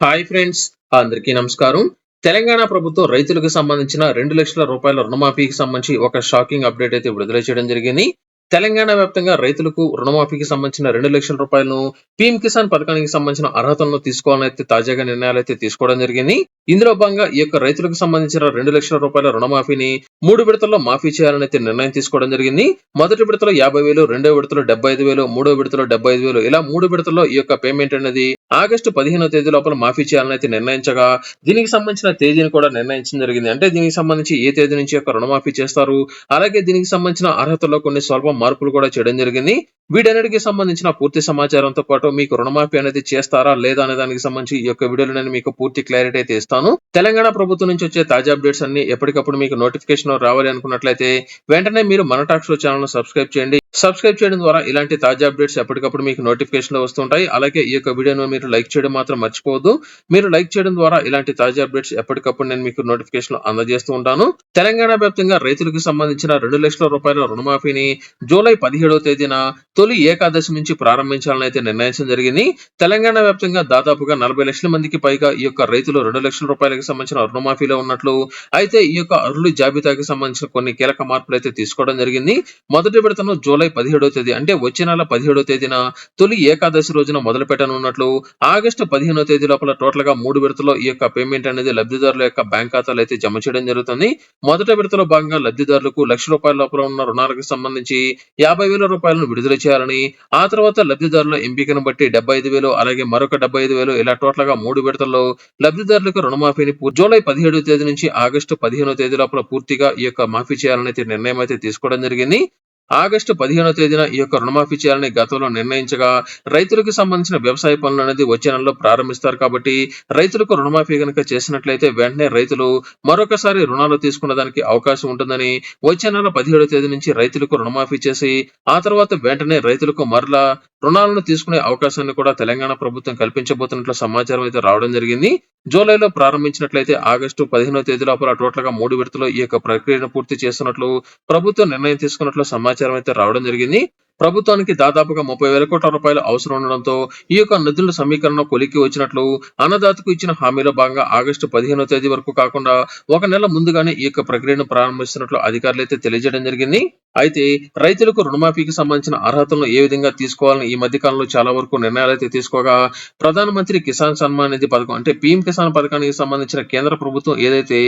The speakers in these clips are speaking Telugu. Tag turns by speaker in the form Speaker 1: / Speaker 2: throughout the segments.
Speaker 1: హాయ్ ఫ్రెండ్స్, అందరికీ నమస్కారం. తెలంగాణ ప్రభుత్వం రైతులకు సంబంధించిన 2,00,000 రూపాయల రుణమాఫీకి సంబంధించి ఒక షాకింగ్ అప్డేట్ అయితే విడుదల చేయడం జరిగింది. తెలంగాణ వ్యాప్తంగా రైతులకు రుణమాఫీకి సంబంధించిన 2,00,000 రూపాయలను పీఎం కిసాన్ పథకానికి సంబంధించిన అర్హతలను తీసుకోవాలని అయితే తాజాగా నిర్ణయాలు తీసుకోవడం జరిగింది. ఇందులో భాగంగా ఈ యొక్క రైతులకు సంబంధించిన 2,00,000 రూపాయల రుణమాఫీని 3 విడతల్లో మాఫీ చేయాలని అయితే నిర్ణయం తీసుకోవడం జరిగింది. మొదటి విడతలో 50,000, రెండో విడతలో 75,000, మూడో విడతలో 75,000 ఇలా 3 విడతల్లో ఈ యొక్క పేమెంట్ అనేది ఆగస్టు 15వ తేదీ లోపల మాఫీ చేయాలని అయితే నిర్ణయించగా, దీనికి సంబంధించిన తేదీని కూడా నిర్ణయించడం జరిగింది. అంటే దీనికి సంబంధించి ఏ తేదీ నుంచి యొక్క రుణమాఫీ చేస్తారు, అలాగే దీనికి సంబంధించిన అర్హతలో కొన్ని స్వల్ప మార్పులు కూడా చేయడం జరిగింది. వీటన్నిటికి సంబంధించిన పూర్తి సమాచారంతో పాటు మీకు రుణమాఫీ అనేది చేస్తారా లేదా అనే దానికి సంబంధించి ఈ యొక్క వీడియోలో నేను మీకు పూర్తి క్లారిటీ అయితే ఇస్తాను. తెలంగాణ ప్రభుత్వం నుంచి వచ్చే తాజా అప్డేట్స్ అన్ని ఎప్పటికప్పుడు మీకు నోటిఫికేషన్ రావాలి అనుకున్నట్లయితే వెంటనే మీరు మన టాక్ షో ఛానల్ ను సబ్స్క్రైబ్ చేయండి. సబ్స్క్రైబ్ చేయడం ద్వారా ఇలాంటి తాజా అప్డేట్స్ ఎప్పటికప్పుడు మీకు నోటిఫికేషన్ వస్తుంటాయి. అలాగే ఈ యొక్క వీడియోను మీరు లైక్ చేయడం మాత్రం మర్చిపోవద్దు. మీరు లైక్ చేయడం ద్వారా ఇలాంటి తాజా అప్డేట్స్ ఎప్పటికప్పుడు నేను మీకు నోటిఫికేషన్ అందజేస్తూ ఉంటాను. తెలంగాణ వ్యాప్తంగా రైతులకు సంబంధించిన 2,00,000 రూపాయల రుణమాఫీని జూలై 17వ తేదీన తొలి ఏకాదశి నుంచి ప్రారంభించాలని అయితే నిర్ణయించడం జరిగింది. తెలంగాణ వ్యాప్తంగా దాదాపుగా 40 లక్షల మందికి పైగా ఈ యొక్క రైతులు 2,00,000 రూపాయలకు సంబంధించిన రుణమాఫీలో ఉన్నట్లు, అయితే ఈ యొక్క అర్హుల జాబితాకి సంబంధించిన కొన్ని కీలక మార్పులు అయితే తీసుకోవడం జరిగింది. మొదటి విడతను జూలై 17వ తేదీ అంటే వచ్చే నెల 17వ తేదీన తొలి ఏకాదశి రోజున మొదలు పెట్టనున్నట్లు, ఆగస్టు 15వ తేదీ లోపల టోటల్ గా 3 విడతలో ఈ యొక్క పేమెంట్ అనేది లబ్ధిదారుల యొక్క బ్యాంక్ ఖాతాలు అయితే జమ చేయడం జరుగుతుంది. మొదటి విడతలో భాగంగా లబ్ధిదారులకు ₹1,00,000 లోపల ఉన్న రుణాలకు సంబంధించి 50,000 రూపాయలను విడుదల చేయాలని, ఆ తర్వాత లబ్ధిదారుల ఎంపికను బట్టి 75,000 అలాగే మరొక 75,000 ఇలా టోటల్ గా 3 విడతల్లో లబ్ధిదారులకు రుణమాఫీని జూలై 17వ తేదీ నుంచి ఆగస్టు 15వ తేదీ లోపల పూర్తిగా ఈ యొక్క మాఫీ చేయాలని నిర్ణయం అయితే తీసుకోవడం జరిగింది. ఆగస్టు 15వ తేదీన ఈ యొక్క రుణమాఫీ చేయాలని గతంలో నిర్ణయించగా, రైతులకు సంబంధించిన వ్యవసాయ పనులు అనేది వచ్చే నెలలో ప్రారంభిస్తారు కాబట్టి రైతులకు రుణమాఫీ గనుక చేసినట్లయితే వెంటనే రైతులు మరొకసారి రుణాలు తీసుకునే దానికి అవకాశం ఉంటుందని, వచ్చే నెల 17వ తేదీ నుంచి రైతులకు రుణమాఫీ చేసి ఆ తర్వాత వెంటనే రైతులకు మరలా రుణాలను తీసుకునే అవకాశాన్ని కూడా తెలంగాణ ప్రభుత్వం కల్పించబోతున్నట్లు సమాచారం అయితే రావడం జరిగింది. జూలైలో ప్రారంభించినట్లయితే ఆగస్టు 15వ తేదీ లోపల టోటల్ గా 3 విడతలో ఈ యొక్క ప్రక్రియను పూర్తి చేస్తున్నట్లు ప్రభుత్వం నిర్ణయం తీసుకున్నట్లు సమాచారం అయితే రావడం జరిగింది. ప్రభుత్వానికి దాదాపుగా 30,000 కోట్ల రూపాయలు అవసరం ఉండడంతో ఈ యొక్క నిధుల సమీకరణ కొలికి వచ్చినట్లు అన్నదాతకు ఇచ్చిన హామీలో భాగంగా ఆగస్టు 15వ తేదీ వరకు కాకుండా ఒక నెల ముందుగానే ఈ యొక్క ప్రక్రియను ప్రారంభిస్తున్నట్లు అధికారులు అయితే తెలియజేయడం జరిగింది. అయితే రైతులకు రుణమాఫీకి సంబంధించిన అర్హతలను ఏ విధంగా తీసుకోవాలని ఈ మధ్య కాలంలో చాలా వరకు నిర్ణయాలు అయితే తీసుకోగా, ప్రధానమంత్రి కిసాన్ సన్మాన్ నిధి పథకం అంటే పీఎం కిసాన్ పథకానికి సంబంధించిన కేంద్ర ప్రభుత్వం ఏదైతే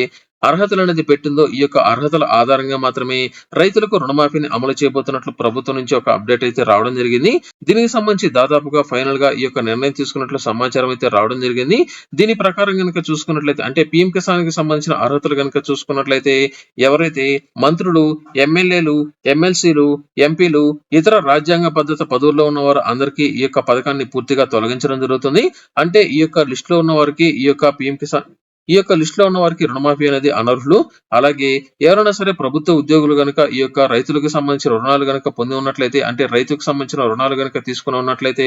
Speaker 1: అర్హతలు అనేది పెట్టిందో ఈ యొక్క అర్హతల ఆధారంగా మాత్రమే రైతులకు రుణమాఫీని అమలు చేయబోతున్నట్లు ప్రభుత్వం నుంచి ఒక అప్డేట్ అయితే రావడం జరిగింది. దీనికి సంబంధించి దాదాపుగా ఫైనల్ గా ఈ యొక్క నిర్ణయం తీసుకున్నట్లు సమాచారం అయితే రావడం జరిగింది. దీని ప్రకారం గనుక చూసుకున్నట్లయితే అంటే పీఎం కిసాన్ కి సంబంధించిన అర్హతలు గనుక చూసుకున్నట్లయితే ఎవరైతే మంత్రులు, ఎమ్మెల్యేలు, ఎమ్మెల్సీలు, ఎంపీలు, ఇతర రాజ్యాంగ పద్ధత పదవుల్లో ఉన్నవారు అందరికీ ఈ యొక్క పథకాన్ని పూర్తిగా తొలగించడం జరుగుతుంది. అంటే ఈ యొక్క లిస్ట్ లో ఉన్న వారికి ఈ యొక్క లిస్ట్ లో ఉన్న వారికి రుణమాఫీ అనేది అనర్హులు. అలాగే ఎవరైనా సరే ప్రభుత్వ ఉద్యోగులు గనుక ఈ యొక్క రైతులకు సంబంధించిన రుణాలు గనుక పొంది ఉన్నట్లయితే అంటే రైతుకు సంబంధించిన రుణాలు గనుక తీసుకుని ఉన్నట్లయితే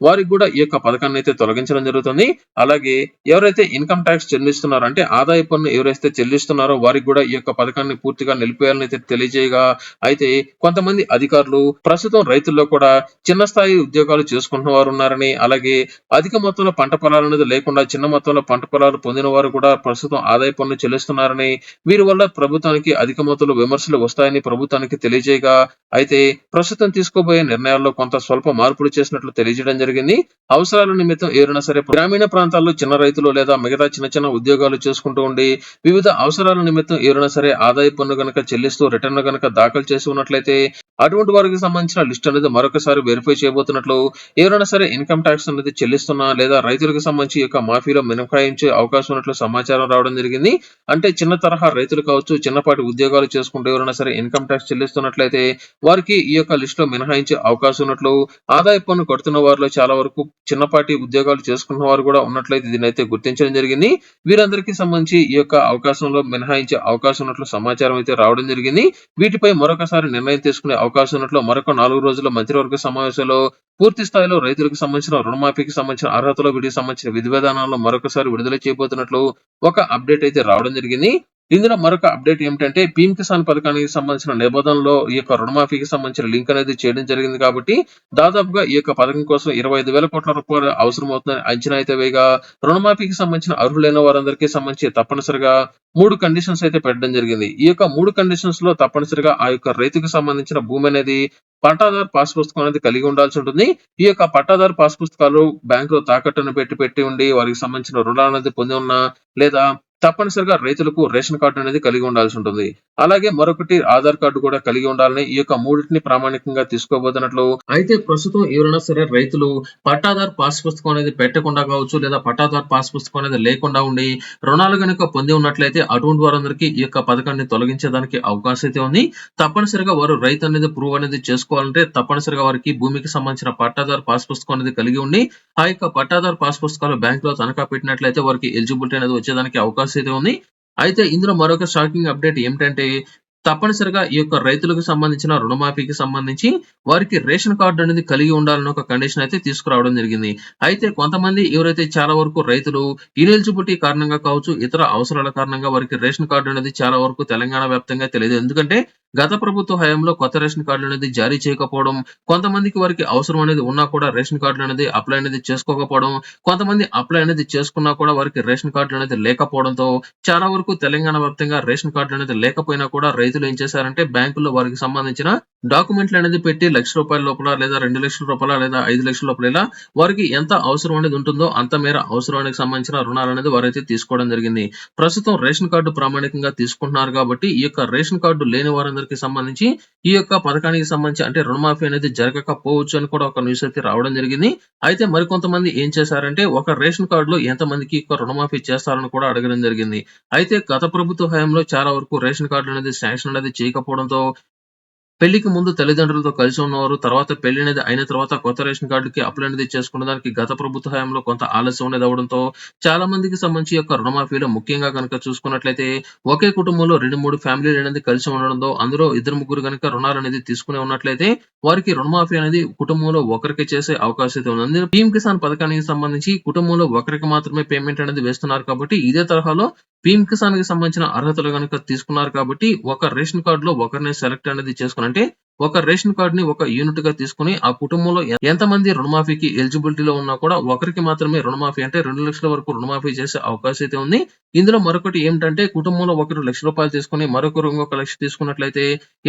Speaker 1: వారికి కూడా ఈ యొక్క పథకాన్ని అయితే తొలగించడం జరుగుతుంది. అలాగే ఎవరైతే ఇన్కమ్ ట్యాక్స్ చెల్లిస్తున్నారో అంటే ఆదాయ పన్ను ఎవరైతే చెల్లిస్తున్నారో వారికి కూడా ఈ యొక్క పథకాన్ని పూర్తిగా నిలిపేయాలని అయితే తెలియజేయగా, అయితే కొంతమంది అధికారులు ప్రస్తుతం రైతుల్లో కూడా చిన్న స్థాయి ఉద్యోగాలు చేసుకుంటున్న వారు ఉన్నారని, అలాగే అధిక మొత్తంలో పంట పొలాలు అనేది లేకుండా చిన్న మొత్తంలో పంట పొలాలు పొందిన వారు కూడా ప్రస్తుతం ఆదాయ పన్ను చెల్లిస్తున్నారని, వీరి వల్ల ప్రభుత్వానికి అధిక మొత్తంలో విమర్శలు వస్తాయని ప్రభుత్వానికి తెలియజేయగా, అయితే ప్రస్తుతం తీసుకోబోయే నిర్ణయాల్లో కొంత స్వల్ప మార్పులు చేసినట్లు తెలియజేయడం జరిగింది. అవసరాల నిమిత్తం ఎవరైనా సరే గ్రామీణ ప్రాంతాల్లో చిన్న రైతులు లేదా మిగతా చిన్న చిన్న ఉద్యోగాలు చేసుకుంటూ ఉండి వివిధ అవసరాల నిమిత్తం ఎవరైనా సరే ఆదాయ పన్ను గనక చెల్లిస్తూ రిటర్న్ గనక దాఖలు చేసి ఉన్నట్లయితే అటువంటి వారికి సంబంధించిన లిస్ట్ అనేది మరొకసారి వెరిఫై చేయబోతున్నట్లు, ఎవరైనా సరే ఇన్కమ్ ట్యాక్స్ అనేది చెల్లిస్తున్నా లేదా రైతులకు సంబంధించి యొక్క మాఫీలో మినహాయించే అవకాశం ఉన్నట్లు సమాచారం రావడం జరిగింది. అంటే చిన్న తరహా రైతులు కావచ్చు, చిన్నపాటి ఉద్యోగాలు చేసుకుంటూ ఎవరైనా సరే ఇన్కమ్ ట్యాక్స్ చెల్లిస్తున్నట్లయితే వారికి ఈ యొక్క లిస్ట్ లో మినహాయించే అవకాశం ఉన్నట్లు, ఆదాయ పన్ను కడుతున్న వారిలో చాలా వరకు చిన్నపాటి ఉద్యోగాలు చేసుకున్న వారు కూడా ఉన్నట్లయితే దీన్ని అయితే గుర్తించడం జరిగింది. వీరందరికీ సంబంధించి ఈ యొక్క అవకాశంలో మినహాయించే అవకాశం ఉన్నట్లు సమాచారం అయితే రావడం జరిగింది. వీటిపై మరొకసారి నిర్ణయం తీసుకునే అవకాశం ఉన్నట్లు మరొక 4 రోజుల మంత్రివర్గ సమావేశంలో పూర్తి స్థాయిలో రైతులకు సంబంధించిన రుణమాఫీకి సంబంధించిన అర్హతలో వీటికి సంబంధించిన విధి విధానాలను మరొకసారి విడుదల చేయబోతున్నట్లు ఒక అప్డేట్ అయితే రావడం జరిగింది. ఇందులో మరొక అప్డేట్ ఏమిటంటే పీఎం కిసాన్ పథకానికి సంబంధించిన నిబంధనలో ఈ యొక్క రుణమాఫీకి సంబంధించిన లింక్ అనేది చేయడం జరిగింది కాబట్టి దాదాపుగా ఈ యొక్క పథకం కోసం 25,000 కోట్ల రూపాయలు అవసరం అవుతుందని అంచనా అయితే వేయగా రుణమాఫీకి సంబంధించిన అర్హులైన వారందరికీ సంబంధించి తప్పనిసరిగా 3 కండిషన్స్ అయితే పెట్టడం జరిగింది. ఈ యొక్క 3 కండిషన్స్ లో తప్పనిసరిగా ఆ యొక్క రైతుకు సంబంధించిన భూమి అనేది పట్టాదారు పాస్ పుస్తకం అనేది కలిగి ఉండాల్సి ఉంటుంది. ఈ యొక్క పట్టాదారు పాస్ పుస్తకాలు బ్యాంకులో తాకట్టును పెట్టి ఉండి వారికి సంబంధించిన రుణాలు అనేది పొంది ఉన్నా లేదా తప్పనిసరిగా రైతులకు రేషన్ కార్డు అనేది కలిగి ఉండాల్సి ఉంటుంది. అలాగే మరొకటి ఆధార్ కార్డు కూడా కలిగి ఉండాలని ఈ యొక్క మూడింటిని ప్రామాణికంగా తీసుకోబోతున్నట్లు. అయితే ప్రస్తుతం ఎవరైనా సరే రైతులు పట్టాదారు పాస్ పుస్తకం అనేది పెట్టకుండా కావచ్చు లేదా పట్టాదారు పాస్ పుస్తకం అనేది లేకుండా ఉండి రుణాలు గనుక పొంది ఉన్నట్లయితే అటువంటి వారందరికీ ఈ యొక్క పథకాన్ని తొలగించేదానికి అవకాశం అయితే ఉంది. తప్పనిసరిగా వారు రైతు అనేది ప్రూవ్ అనేది చేసుకోవాలంటే తప్పనిసరిగా వారికి భూమికి సంబంధించిన పట్టాదారు పాస్ పుస్తకం అనేది కలిగి ఉండి ఆ యొక్క పట్టాదారు పాస్ పుస్తకాలు బ్యాంక్ లో తనఖా పెట్టినట్లయితే వారికి ఎలిజిబిలిటీ అనేది వచ్చేదానికి అవకాశం అయితే ఉంది. అయితే ఇందులో మరొక షాకింగ్ అప్డేట్ ఏమిటంటే తప్పనిసరిగా ఈ యొక్క రైతులకు సంబంధించిన రుణమాఫీకి సంబంధించి వారికి రేషన్ కార్డు అనేది కలిగి ఉండాలని ఒక కండిషన్ అయితే తీసుకురావడం జరిగింది. అయితే కొంతమంది ఎవరైతే చాలా వరకు రైతులు ఇనెలిజిబిలిటీ కారణంగా కావచ్చు ఇతర అవసరాల కారణంగా వారికి రేషన్ కార్డు అనేది చాలా వరకు తెలంగాణ వ్యాప్తంగా తెలియదు. ఎందుకంటే గత ప్రభుత్వ హయాంలో కొత్త రేషన్ కార్డులు అనేది జారీ చేయకపోవడం, కొంతమందికి వారికి అవసరం అనేది ఉన్నా కూడా రేషన్ కార్డులు అనేది అప్లై అనేది చేసుకోకపోవడం, కొంతమంది అప్లై అనేది చేసుకున్నా కూడా వారికి రేషన్ కార్డులు అనేది లేకపోవడంతో చాలా వరకు తెలంగాణ వ్యాప్తంగా రేషన్ కార్డులు అనేది లేకపోయినా కూడా రైతులు ఏం చేశారంటే బ్యాంకుల్లో వారికి సంబంధించిన డాక్యుమెంట్లు అనేది పెట్టి ₹1,00,000 లోపల లేదా ₹2,00,000 లేదా ₹5,00,000 లోపల ఇలా వారికి ఎంత అవసరం అనేది ఉంటుందో అంత మేర అవసరానికి సంబంధించిన రుణాలు అనేది వారైతే తీసుకోవడం జరిగింది. ప్రస్తుతం రేషన్ కార్డు ప్రామాణికంగా తీసుకుంటున్నారు కాబట్టి ఈ యొక్క రేషన్ కార్డు లేని వారందరికీ సంబంధించి ఈ యొక్క పథకానికి సంబంధించి అంటే రుణమాఫీ అనేది జరగకపోవచ్చు అని కూడా ఒక న్యూస్ అయితే రావడం జరిగింది. అయితే మరికొంతమంది ఏం చేశారంటే ఒక రేషన్ కార్డులో ఎంతమందికి రుణమాఫీ చేస్తారని కూడా అడగడం జరిగింది. అయితే గత ప్రభుత్వ హయాంలో చాలా వరకు రేషన్ కార్డులు అనేది శాంక్షన్ అనేది చేయకపోవడంతో పెళ్లికి ముందు తల్లిదండ్రులతో కలిసి ఉన్నవారు తర్వాత పెళ్లి అనేది అయిన తర్వాత కొత్త రేషన్ కార్డుకి అప్లై అనేది చేసుకున్న దానికి గత ప్రభుత్వ హయాంలో కొంత ఆలస్యం అనేది అవడంతో చాలా మందికి సంబంధించి యొక్క రుణమాఫీలో ముఖ్యంగా కనుక చూసుకున్నట్లయితే ఒకే కుటుంబంలో 2-3 ఫ్యామిలీలు అనేది కలిసి ఉండడంతో అందులో 2-3 కనుక రుణాలు అనేది తీసుకునే ఉన్నట్లయితే వారికి రుణమాఫీ అనేది కుటుంబంలో ఒకరికి చేసే అవకాశం అయితే ఉంది. అందులో పీఎం కిసాన్ పథకానికి సంబంధించి కుటుంబంలో ఒకరికి మాత్రమే పేమెంట్ అనేది వేస్తున్నారు కాబట్టి ఇదే తరహాలో పీఎం కిసాన్ కి సంబంధించిన అర్హతలు గనుక తీసుకున్నారు కాబట్టి ఒక రేషన్ కార్డులో ఒకరిని సెలెక్ట్ అనేది చేసుకుని అంటే ఒక రేషన్ కార్డ్ ని ఒక యూనిట్ గా తీసుకుని ఆ కుటుంబంలో ఎంతమంది రుణమాఫీకి ఎలిజిబిలిటీలో ఉన్నా కూడా ఒకరికి మాత్రమే రుణమాఫీ అంటే 2,00,000 వరకు రుణమాఫీ చేసే అవకాశం అయితే ఉంది. ఇందులో మరొకటి ఏమిటంటే కుటుంబంలో ఒకరు ₹1,00,000 తీసుకుని మరొకరు ఇంకొక 1,00,000 తీసుకున్నట్లయితే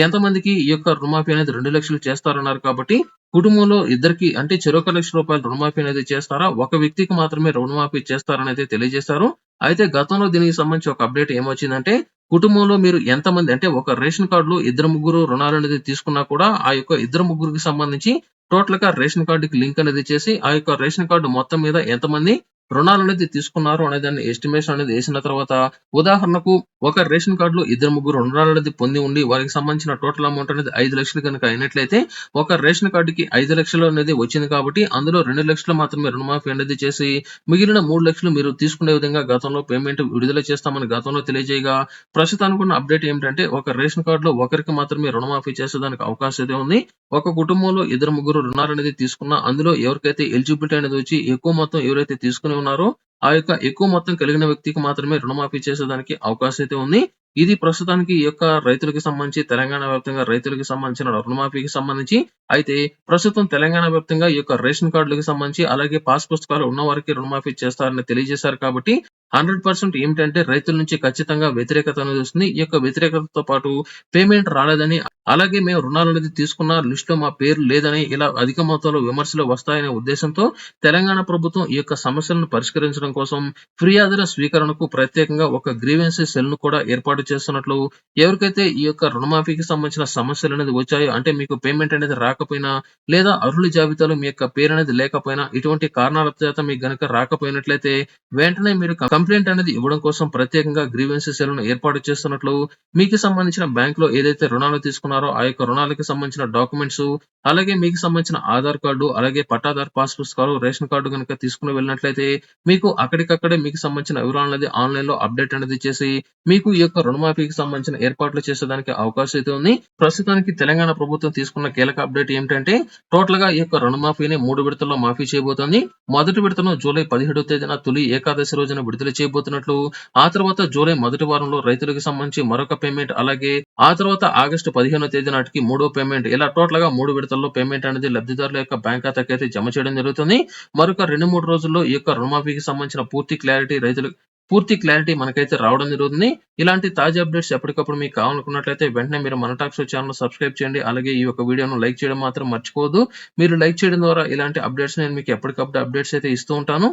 Speaker 1: ఎంతమందికి ఈ యొక్క రుణమాఫీ అనేది 2,00,000 చేస్తారన్నారు కాబట్టి కుటుంబంలో ఇద్దరికి అంటే చెరొక ₹1,00,000 రుణమాఫీ అనేది చేస్తారా? ఒక వ్యక్తికి మాత్రమే రుణమాఫీ చేస్తారని అయితే తెలియజేశారు. అయితే గతంలో దీనికి సంబంధించి ఒక అప్డేట్ ఏమొచ్చిందంటే కుటుంబంలో మీరు ఎంతమంది అంటే ఒక రేషన్ కార్డులో 2-3 రుణాలు అనేది తీసుకున్నా కూడా ఆ యొక్క 2-3కి సంబంధించి టోటల్ గా రేషన్ కార్డుకి లింక్ అనేది చేసి ఆ యొక్క రేషన్ కార్డు మొత్తం మీద ఎంతమంది రుణాలనేది తీసుకున్నారు అనే దాన్ని ఎస్టిమేషన్ అనేది వేసిన తర్వాత ఉదాహరణకు ఒక రేషన్ కార్డులో 2-3 రుణాలనేది పొంది ఉండి వారికి సంబంధించిన టోటల్ అమౌంట్ అనేది 5,00,000 కనుక అయినట్లయితే ఒక రేషన్ కార్డుకి 5,00,000 అనేది వచ్చింది కాబట్టి అందులో 2,00,000 మాత్రమే రుణమాఫీ అనేది చేసి మిగిలిన 3,00,000 మీరు తీసుకునే విధంగా గతంలో పేమెంట్ విడుదల చేస్తామని గతంలో తెలియజేయగా ప్రస్తుతానికి ఉన్న అప్డేట్ ఏమిటంటే ఒక రేషన్ కార్డులో ఒకరికి మాత్రమే రుణమాఫీ చేసేదానికి అవకాశం అయితే ఉంది. ఒక కుటుంబంలో 2-3 రుణాలు అనేది తీసుకున్నా అందులో ఎవరికైతే ఎలిజిబిలిటీ అనేది వచ్చి ఎక్కువ మొత్తం ఎవరైతే తీసుకుని ఉన్నారో ఆ యొక్క ఎక్కువ మొత్తం కలిగిన వ్యక్తికి మాత్రమే రుణమాఫీ చేసేదానికి అవకాశం అయితే ఉంది. ఇది ప్రస్తుతానికి ఈ యొక్క రైతులకు సంబంధించి తెలంగాణ వ్యాప్తంగా రైతులకు సంబంధించిన రుణమాఫీకి సంబంధించి అయితే ప్రస్తుతం తెలంగాణ వ్యాప్తంగా ఈ యొక్క రేషన్ కార్డులకు సంబంధించి అలాగే పాస్ పుస్తకాలు ఉన్న వారికి రుణమాఫీ చేస్తారని తెలియజేశారు కాబట్టి 100% ఏమిటంటే రైతుల నుంచి ఖచ్చితంగా వ్యతిరేకత అనేది వస్తుంది. ఈ యొక్క వ్యతిరేకతతో పాటు పేమెంట్ రాలేదని అలాగే మేము రుణాలు అనేది తీసుకున్న లిస్ట్ లో మా పేరు లేదని ఇలా అధిక మొత్తంలో విమర్శలు వస్తాయనే ఉద్దేశంతో తెలంగాణ ప్రభుత్వం ఈ యొక్క సమస్యలను పరిష్కరించడం కోసం ఫిర్యాదుల స్వీకరణకు ప్రత్యేకంగా ఒక గ్రీవెన్సీ సెల్ ను కూడా ఏర్పాటు చేస్తున్నట్లు ఎవరికైతే ఈ యొక్క రుణమాఫీకి సంబంధించిన సమస్యలు అనేది వచ్చాయో అంటే మీకు పేమెంట్ అనేది రాకపోయినా లేదా అర్హుల జాబితాలో మీ యొక్క పేరు అనేది లేకపోయినా ఇటువంటి కారణాల చేత మీకు గనుక రాకపోయినట్లయితే వెంటనే మీరు కంప్లైంట్ అనేది ఇవ్వడం కోసం ప్రత్యేకంగా గ్రీవెన్సీ సెల్ ను ఏర్పాటు చేస్తున్నట్లు మీకు సంబంధించిన బ్యాంక్ లో ఏదైతే రుణాలు తీసుకున్నారో ఆ యొక్క రుణాలకు సంబంధించిన డాక్యుమెంట్స్ అలాగే మీకు సంబంధించిన ఆధార్ కార్డు అలాగే పట్టాదారు పాస్ పుస్తకాలు రేషన్ కార్డు కనుక తీసుకుని వెళ్ళినట్లయితే మీకు అక్కడికక్కడే మీకు సంబంధించిన వివరాలు అనేది ఆన్లైన్ లో అప్డేట్ అనేది చేసి మీకు ఈ యొక్క రుణమాఫీకి సంబంధించిన ఏర్పాట్లు చేసేదానికి అవకాశం అయితే ఉంది. ప్రస్తుతానికి తెలంగాణ ప్రభుత్వం తీసుకున్న కీలక అప్డేట్ ఏమిటంటే టోటల్ గా ఈ యొక్క రుణమాఫీని 3 విడతల్లో మాఫీ చేయబోతోంది. మొదటి విడతను జూలై 17వ తేదీన తొలి ఏకాదశి రోజున విడుదల విడుదల చేయబోతున్నట్లు, ఆ తర్వాత జూలై మొదటి వారంలో రైతులకు సంబంధించి మరొక పేమెంట్, అలాగే ఆ తర్వాత ఆగస్టు 15వ తేదీ నాటికి మూడో పేమెంట్, ఇలా టోటల్ గా 3 విడతల్లో పేమెంట్ అనేది లబ్ధిదారుల యొక్క బ్యాంక్ ఖాతాకి అయితే జమ చేయడం జరుగుతుంది. మరొక 2-3 రోజుల్లో ఈ యొక్క రుణమాఫీకి సంబంధించిన పూర్తి క్లారిటీ మనకైతే రావడం జరుగుతుంది. ఇలాంటి తాజా అప్డేట్స్ ఎప్పటికప్పుడు మీకు కావాలనుకున్నట్లయితే వెంటనే మీరు మన టాక్స్ ఛానల్ సబ్స్క్రైబ్ చేయండి. అలాగే ఈ యొక్క వీడియోను లైక్ చేయడం మాత్రం మర్చిపోవద్దు. మీరు లైక్ చేయడం ద్వారా ఇలాంటి అప్డేట్స్ నేను మీకు ఎప్పటికప్పుడు అప్డేట్స్ అయితే ఇస్తూ ఉంటాను.